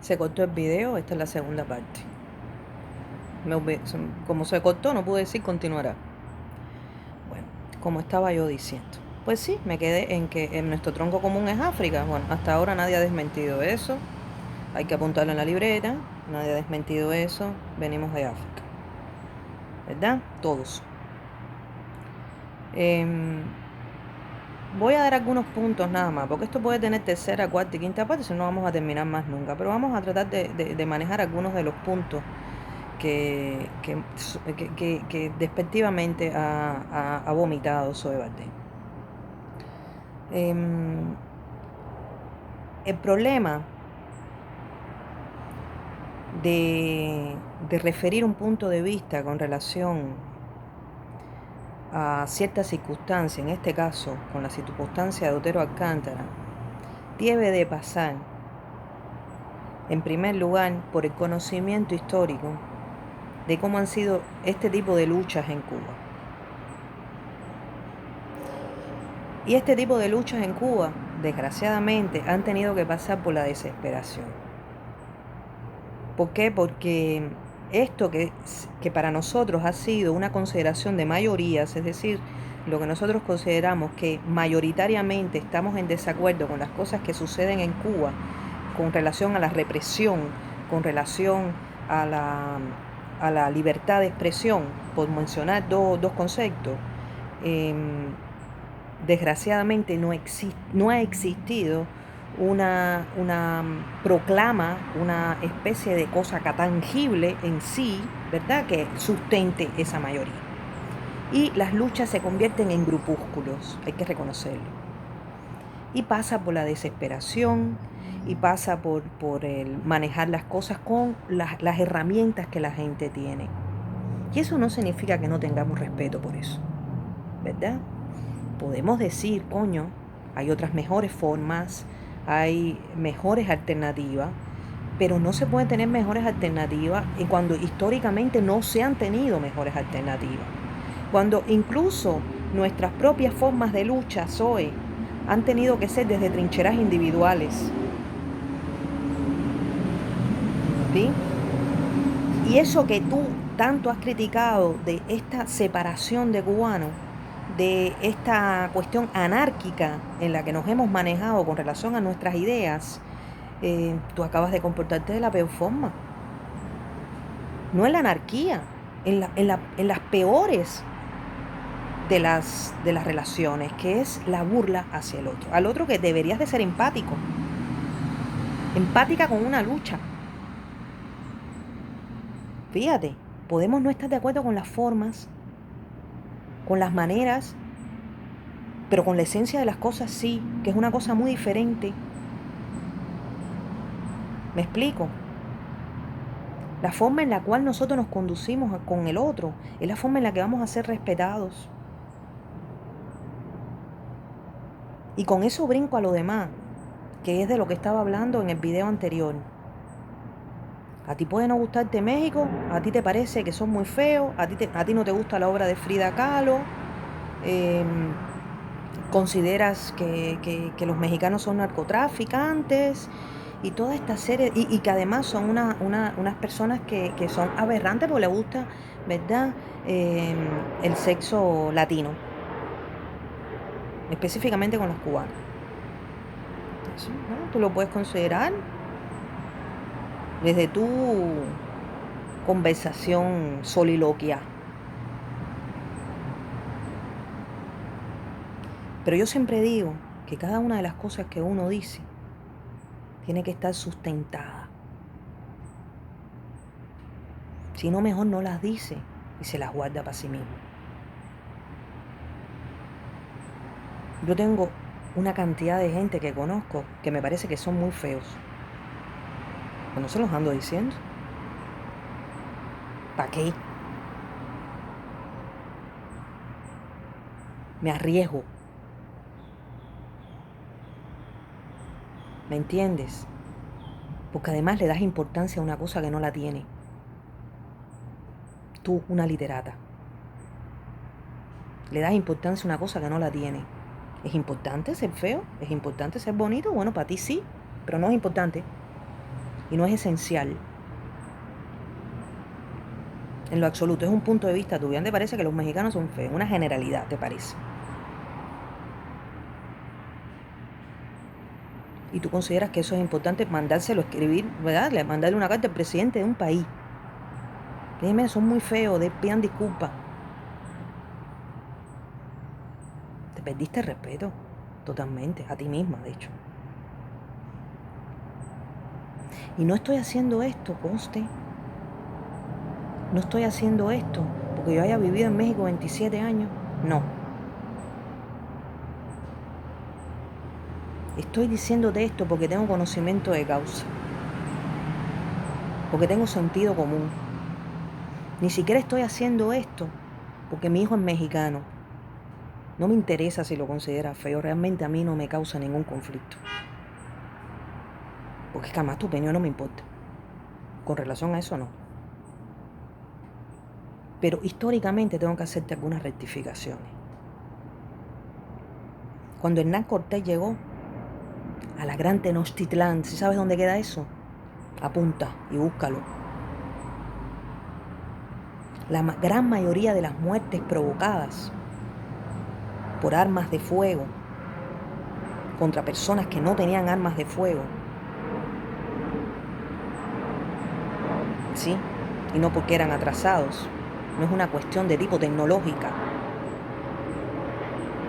Se cortó el video, esta es la segunda parte. Como se cortó, no pude decir continuará. Bueno, como estaba yo diciendo. Pues sí, me quedé en que en nuestro tronco común es África. Bueno, hasta ahora nadie ha desmentido eso. Hay que apuntarlo en la libreta. Nadie ha desmentido eso. Venimos de África. ¿Verdad? Todos. Voy a dar algunos puntos nada más, porque esto puede tener tercera, cuarta y quinta parte, si no vamos a terminar más nunca. Pero vamos a tratar de manejar algunos de los puntos que despectivamente ha vomitado Zoe Baldé. El problema de referir un punto de vista con relación a cierta circunstancia, en este caso con la circunstancia de Otero Alcántara, debe de pasar, en primer lugar, por el conocimiento histórico de cómo han sido este tipo de luchas en Cuba. Y este tipo de luchas en Cuba, desgraciadamente, han tenido que pasar por la desesperación. ¿Por qué? Porque esto que para nosotros ha sido una consideración de mayorías, es decir, lo que nosotros consideramos que mayoritariamente estamos en desacuerdo con las cosas que suceden en Cuba, con relación a la represión, con relación a la libertad de expresión, por mencionar dos conceptos, desgraciadamente no ha existido una proclama, una especie de cosa tangible en sí, ¿verdad?, que sustente esa mayoría. Y las luchas se convierten en grupúsculos, hay que reconocerlo. Y pasa por la desesperación, y pasa por el manejar las cosas con las herramientas que la gente tiene. Y eso no significa que no tengamos respeto por eso, ¿verdad? Podemos decir, coño, hay otras mejores formas, hay mejores alternativas, pero no se pueden tener mejores alternativas cuando históricamente no se han tenido mejores alternativas. Cuando incluso nuestras propias formas de lucha, Zoe, han tenido que ser desde trincheras individuales. ¿Sí? Y eso que tú tanto has criticado de esta separación de cubanos, de esta cuestión anárquica en la que nos hemos manejado con relación a nuestras ideas, tú acabas de comportarte de la peor forma. No en la anarquía, en las peores de las relaciones, que es la burla hacia el otro. Al otro que deberías de ser empático. Empática con una lucha. Fíjate, podemos no estar de acuerdo con las formas, con las maneras, pero con la esencia de las cosas sí, que es una cosa muy diferente. ¿Me explico? La forma en la cual nosotros nos conducimos con el otro es la forma en la que vamos a ser respetados. Y con eso brinco a lo demás, que es de lo que estaba hablando en el video anterior. A ti puede no gustarte México, a ti te parece que son muy feos, a ti no te gusta la obra de Frida Kahlo, consideras que los mexicanos son narcotraficantes y toda esta serie, y que además son unas personas que son aberrantes porque les gusta, ¿verdad?, el sexo latino, específicamente con los cubanos. Eso, ¿no? Tú lo puedes considerar desde tu conversación soliloquia. Pero yo siempre digo que cada una de las cosas que uno dice tiene que estar sustentada. Si no, mejor no las dice y se las guarda para sí mismo. Yo tengo una cantidad de gente que conozco que me parece que son muy feos. Pero no se los ando diciendo. ¿Para qué? Me arriesgo. ¿Me entiendes? Porque además le das importancia a una cosa que no la tiene. Tú, una literata. Le das importancia a una cosa que no la tiene. ¿Es importante ser feo? ¿Es importante ser bonito? Bueno, para ti sí, pero no es importante. y no es esencial. En lo absoluto, es un punto de vista tuyo. ¿Te parece que los mexicanos son feos? Una generalidad, ¿te parece? Y tú consideras que eso es importante, mandárselo a escribir, ¿verdad? Mandarle una carta al presidente de un país. Dime, son muy feos, pidan disculpas. Te perdiste el respeto, totalmente, a ti misma, de hecho. Y no estoy haciendo esto, conste. No estoy haciendo esto porque yo haya vivido en México 27 años. No. Estoy diciéndote esto porque tengo conocimiento de causa. Porque tengo sentido común. Ni siquiera estoy haciendo esto porque mi hijo es mexicano. No me interesa si lo considera feo. Realmente a mí no me causa ningún conflicto. Porque jamás tu opinión no me importa. Con relación a eso, no. Pero históricamente tengo que hacerte algunas rectificaciones. Cuando Hernán Cortés llegó a la Gran Tenochtitlán, ¿sí sabes dónde queda eso? Apunta y búscalo. La gran mayoría de las muertes provocadas por armas de fuego contra personas que no tenían armas de fuego, ¿sí? Y no porque eran atrasados, no es una cuestión de tipo tecnológica,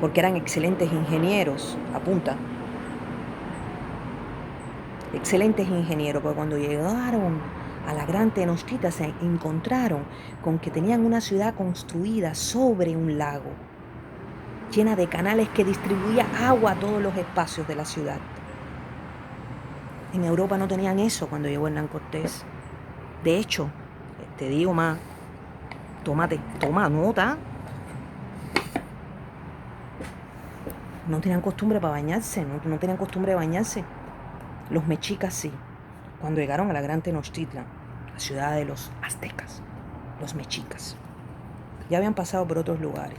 porque eran excelentes ingenieros, apunta, excelentes ingenieros, porque cuando llegaron a la Gran Tenochtitlan se encontraron con que tenían una ciudad construida sobre un lago, llena de canales que distribuía agua a todos los espacios de la ciudad. En Europa no tenían eso cuando llegó Hernán Cortés. De hecho, te digo más, toma nota. No tenían costumbre para bañarse, no tenían costumbre de bañarse. Los mexicas sí. Cuando llegaron a la Gran Tenochtitlan, la ciudad de los aztecas, los mexicas, ya habían pasado por otros lugares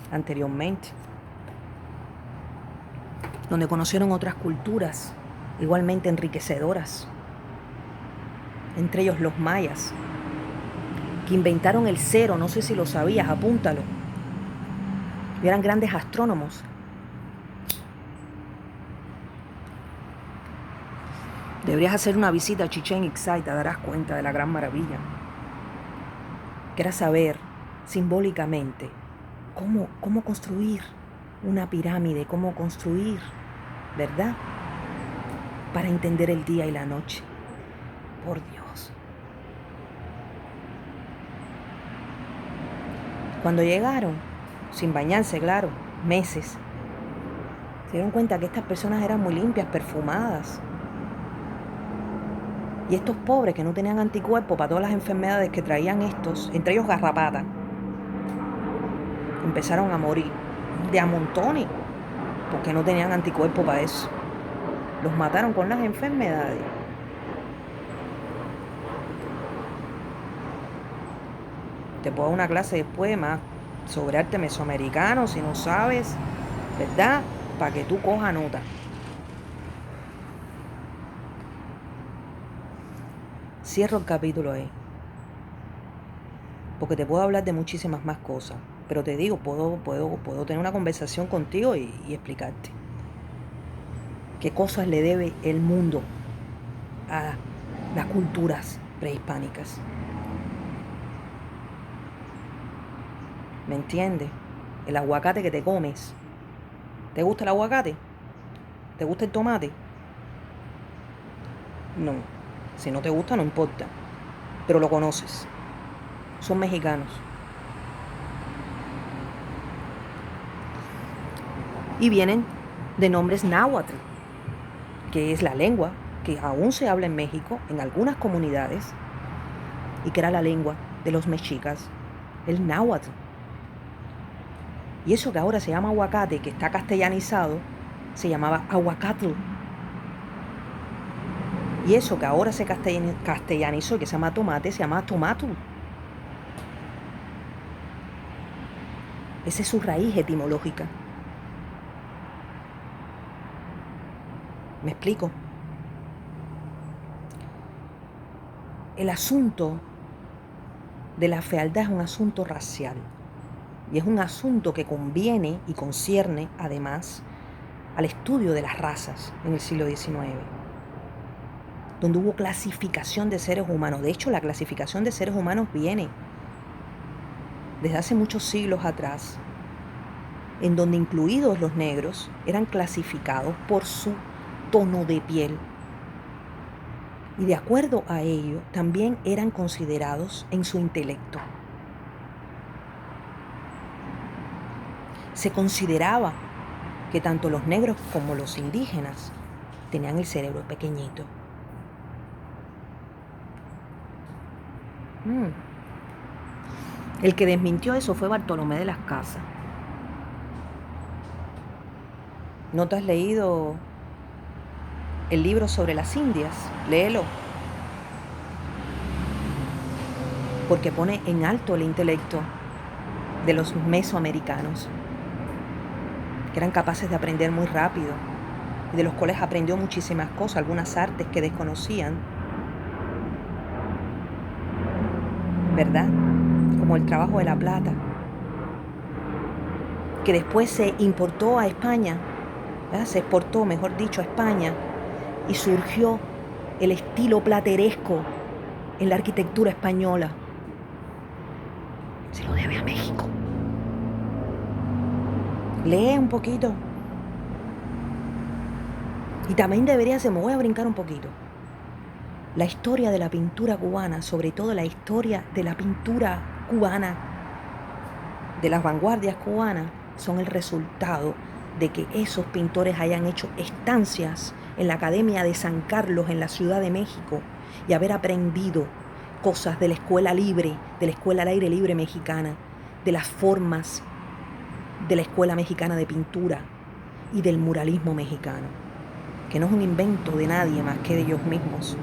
anteriormente, donde conocieron otras culturas igualmente enriquecedoras, entre ellos los mayas, que inventaron el cero, no sé si lo sabías, apúntalo. Y eran grandes astrónomos. Deberías hacer una visita a Chichén Itzá y te darás cuenta de la gran maravilla, que era saber simbólicamente cómo construir una pirámide, cómo construir, ¿verdad? Para entender el día y la noche. Por Dios. Cuando llegaron, sin bañarse, claro, meses, se dieron cuenta que estas personas eran muy limpias, perfumadas. Y estos pobres que no tenían anticuerpos para todas las enfermedades que traían estos, entre ellos garrapatas, empezaron a morir de a montones, porque no tenían anticuerpos para eso. Los mataron con las enfermedades. Te puedo dar una clase después más sobre arte mesoamericano, si no sabes, ¿verdad? Para que tú cojas nota. Cierro el capítulo ahí, porque te puedo hablar de muchísimas más cosas, pero te digo, puedo tener una conversación contigo y explicarte qué cosas le debe el mundo a las culturas prehispánicas. ¿Me entiendes? El aguacate que te comes. ¿Te gusta el aguacate? ¿Te gusta el tomate? No. Si no te gusta, no importa. Pero lo conoces. Son mexicanos. Y vienen de nombres náhuatl, que es la lengua que aún se habla en México, en algunas comunidades, y que era la lengua de los mexicas, el náhuatl. Y eso que ahora se llama aguacate, que está castellanizado, se llamaba aguacatl. Y eso que ahora se castellanizó y que se llama tomate, se llama tomatl. Esa es su raíz etimológica. ¿Me explico? el asunto de la fealdad es un asunto racial y es un asunto que conviene y concierne además al estudio de las razas en el siglo XIX, donde hubo clasificación de seres humanos. De hecho, la clasificación de seres humanos viene desde hace muchos siglos atrás, en donde incluidos los negros eran clasificados por su tono de piel. Y de acuerdo a ello, también eran considerados en su intelecto. Se consideraba que tanto los negros como los indígenas tenían el cerebro pequeñito. El que desmintió eso fue Bartolomé de las Casas. ¿No te has leído el libro sobre las Indias? Léelo. Porque pone en alto el intelecto de los mesoamericanos, que eran capaces de aprender muy rápido y de los cuales aprendió muchísimas cosas, algunas artes que desconocían, ¿verdad? Como el trabajo de la plata, que después se importó a España, ¿verdad? Se exportó, mejor dicho, a España, y surgió el estilo plateresco en la arquitectura española. Se lo debe a México. Lee un poquito. Y también me voy a brincar un poquito, la historia de la pintura cubana, sobre todo la historia de la pintura cubana, de las vanguardias cubanas, son el resultado de que esos pintores hayan hecho estancias en la Academia de San Carlos en la Ciudad de México y haber aprendido cosas de la escuela libre, de la escuela al aire libre mexicana, de las formas de la escuela mexicana de pintura y del muralismo mexicano, que no es un invento de nadie más que de ellos mismos.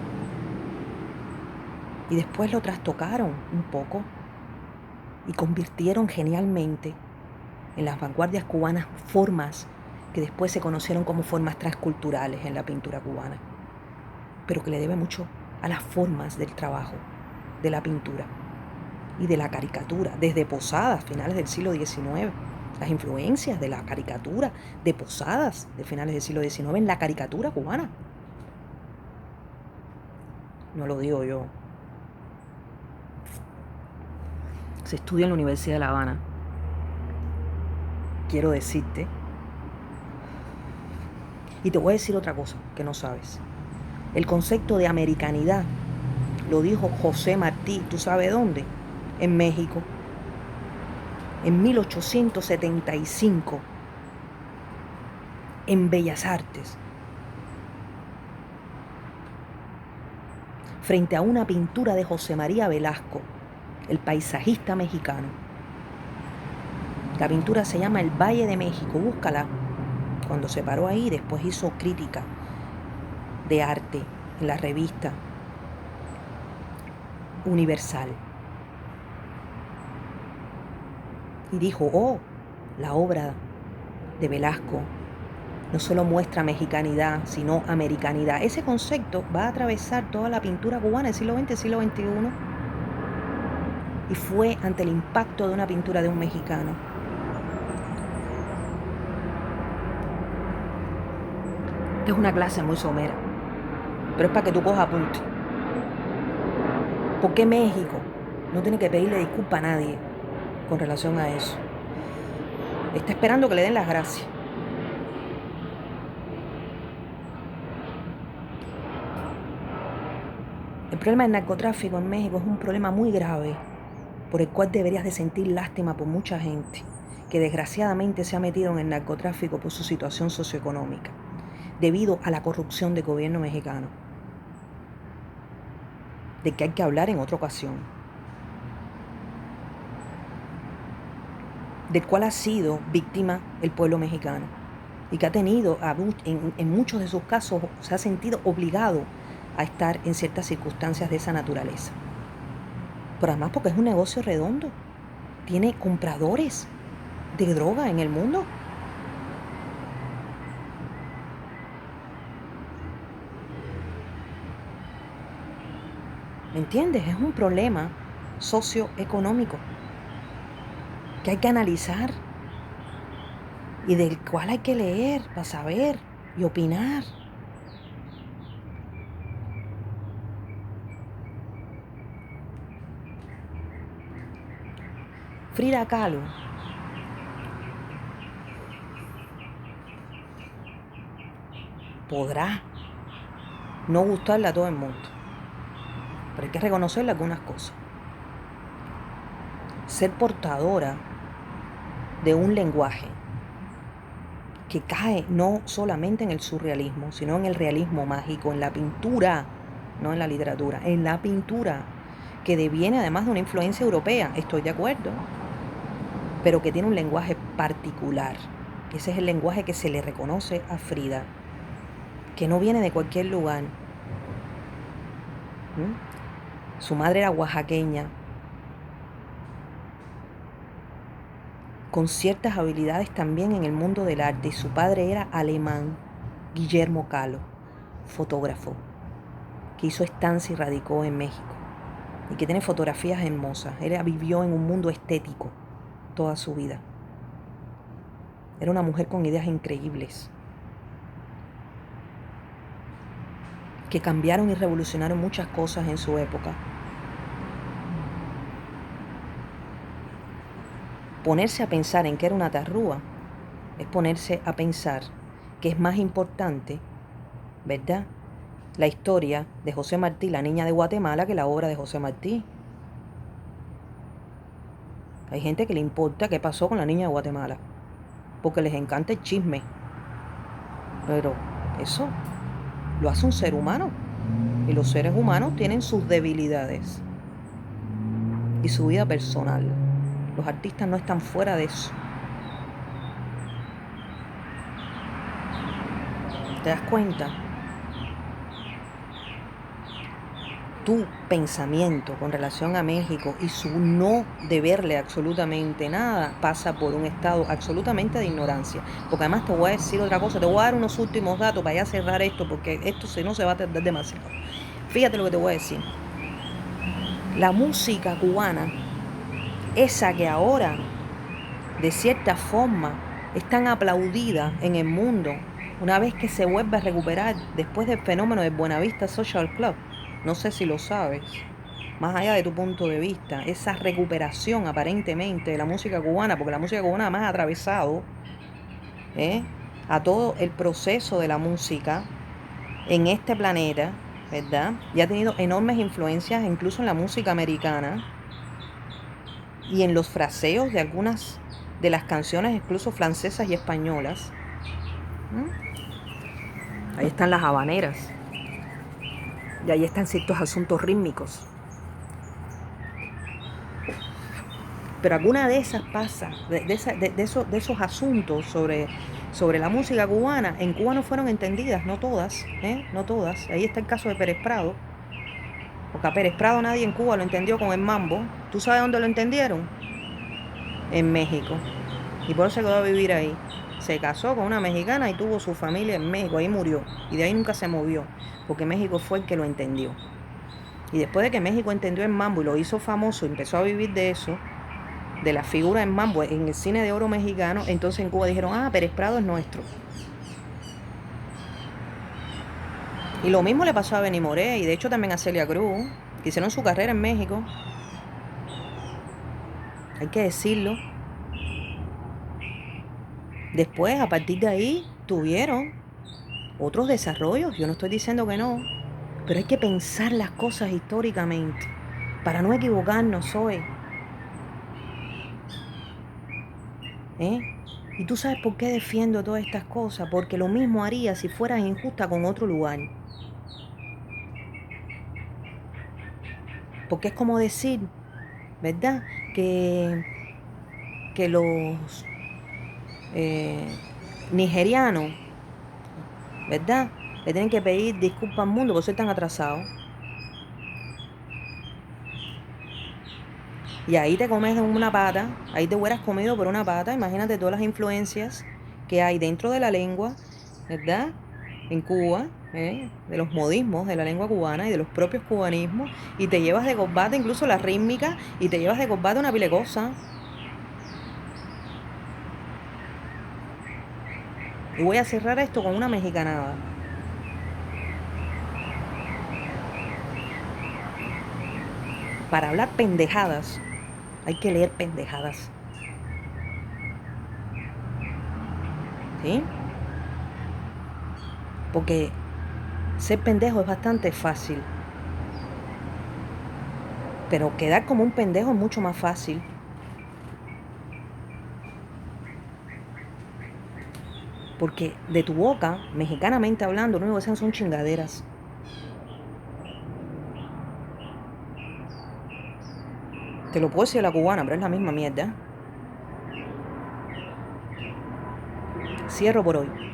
Y después lo trastocaron un poco y convirtieron genialmente en las vanguardias cubanas formas que después se conocieron como formas transculturales en la pintura cubana, pero que le debe mucho a las formas del trabajo de la pintura y de la caricatura, desde Posadas, finales del siglo XIX, las influencias de la caricatura de Posadas de finales del siglo XIX en la caricatura cubana. No lo digo yo. Se estudia en la Universidad de La Habana. Quiero decirte, y te voy a decir otra cosa que no sabes. El concepto de americanidad lo dijo José Martí, ¿tú sabes dónde? En México, en 1875, en Bellas Artes, frente a una pintura de José María Velasco, el paisajista mexicano. La pintura se llama El Valle de México, búscala. Cuando se paró ahí, después hizo crítica de arte en la revista Universal. Y dijo, oh, la obra de Velasco no solo muestra mexicanidad, sino americanidad. Ese concepto va a atravesar toda la pintura cubana del siglo XX y siglo XXI. Y fue ante el impacto de una pintura de un mexicano. Esta es una clase muy somera, pero es para que tú cojas apunte. ¿Por qué México no tiene que pedirle disculpas a nadie con relación a eso? Está esperando que le den las gracias. El problema del narcotráfico en México es un problema muy grave, por el cual deberías de sentir lástima por mucha gente que desgraciadamente se ha metido en el narcotráfico por su situación socioeconómica, debido a la corrupción del gobierno mexicano, de que hay que hablar en otra ocasión, del cual ha sido víctima el pueblo mexicano y que ha tenido, en muchos de sus casos, se ha sentido obligado a estar en ciertas circunstancias de esa naturaleza. Pero además porque es un negocio redondo, tiene compradores de droga en el mundo. ¿Me entiendes? Es un problema socioeconómico que hay que analizar y del cual hay que leer para saber y opinar. Frida Kahlo podrá no gustarle a todo el mundo, pero hay que reconocerle algunas cosas. Ser portadora de un lenguaje que cae no solamente en el surrealismo, sino en el realismo mágico, en la pintura, no en la literatura, en la pintura, que deviene además de una influencia europea, estoy de acuerdo, pero que tiene un lenguaje particular. Ese es el lenguaje que se le reconoce a Frida, que no viene de cualquier lugar. Su madre era oaxaqueña, con ciertas habilidades también en el mundo del arte, y su padre era alemán, Guillermo Kahlo, fotógrafo, que hizo estancia y radicó en México, y que tiene fotografías hermosas. Ella vivió en un mundo estético toda su vida. Era una mujer con ideas increíbles, que cambiaron y revolucionaron muchas cosas en su época. Ponerse a pensar en que era una tarrúa es ponerse a pensar que es más importante, ¿verdad?, la historia de José Martí, la niña de Guatemala, que la obra de José Martí. Hay gente que le importa qué pasó con la niña de Guatemala, porque les encanta el chisme. Pero eso lo hace un ser humano. Y los seres humanos tienen sus debilidades y su vida personal. Los artistas no están fuera de eso. ¿Te das cuenta? Tu pensamiento con relación a México y su no deberle absolutamente nada pasa por un estado absolutamente de ignorancia. Porque además te voy a decir otra cosa, te voy a dar unos últimos datos para ya cerrar esto, porque esto si no se va a tardar demasiado. Fíjate lo que te voy a decir. La música cubana, esa que ahora de cierta forma es tan aplaudida en el mundo, una vez que se vuelve a recuperar después del fenómeno del Buenavista Social Club, no sé si lo sabes, más allá de tu punto de vista, esa recuperación aparentemente de la música cubana, porque la música cubana además ha atravesado a todo el proceso de la música en este planeta, ¿verdad? Y ha tenido enormes influencias incluso en la música americana y en los fraseos de algunas de las canciones, incluso francesas y españolas. Ahí están las habaneras. Y ahí están ciertos asuntos rítmicos. Pero alguna de esas pasa, de esos asuntos sobre la música cubana, en Cuba no fueron entendidas, no todas, no todas. Ahí está el caso de Pérez Prado, porque a Pérez Prado nadie en Cuba lo entendió con el mambo. ¿Tú sabes dónde lo entendieron? En México. Y por eso se quedó a vivir ahí. Se casó con una mexicana y tuvo su familia en México, ahí murió. Y de ahí nunca se movió, porque México fue el que lo entendió. Y después de que México entendió el mambo y lo hizo famoso, empezó a vivir de eso, de la figura en mambo en el cine de oro mexicano, entonces en Cuba dijeron, Pérez Prado es nuestro. Y lo mismo le pasó a Benny Moré y de hecho también a Celia Cruz, que hicieron su carrera en México. Hay que decirlo. Después, a partir de ahí, tuvieron otros desarrollos. Yo no estoy diciendo que no, pero hay que pensar las cosas históricamente para no equivocarnos hoy. Y tú sabes por qué defiendo todas estas cosas, porque lo mismo haría si fueras injusta con otro lugar. Porque es como decir, ¿verdad?, que los nigerianos, ¿verdad?, le tienen que pedir disculpas al mundo por ser tan atrasados. Y ahí te comes una pata, ahí te hubieras comido por una pata. Imagínate todas las influencias que hay dentro de la lengua, ¿verdad?, en Cuba, de los modismos de la lengua cubana y de los propios cubanismos, y te llevas de corbata incluso la rítmica, y te llevas de corbata una pile de cosas. Y voy a cerrar esto con una mexicanada. Para hablar pendejadas, hay que leer pendejadas. ¿Sí? Porque ser pendejo es bastante fácil. Pero quedar como un pendejo es mucho más fácil. Porque de tu boca, mexicanamente hablando, lo único que sean son chingaderas. Te lo puedo decir a la cubana, pero es la misma mierda. Cierro por hoy.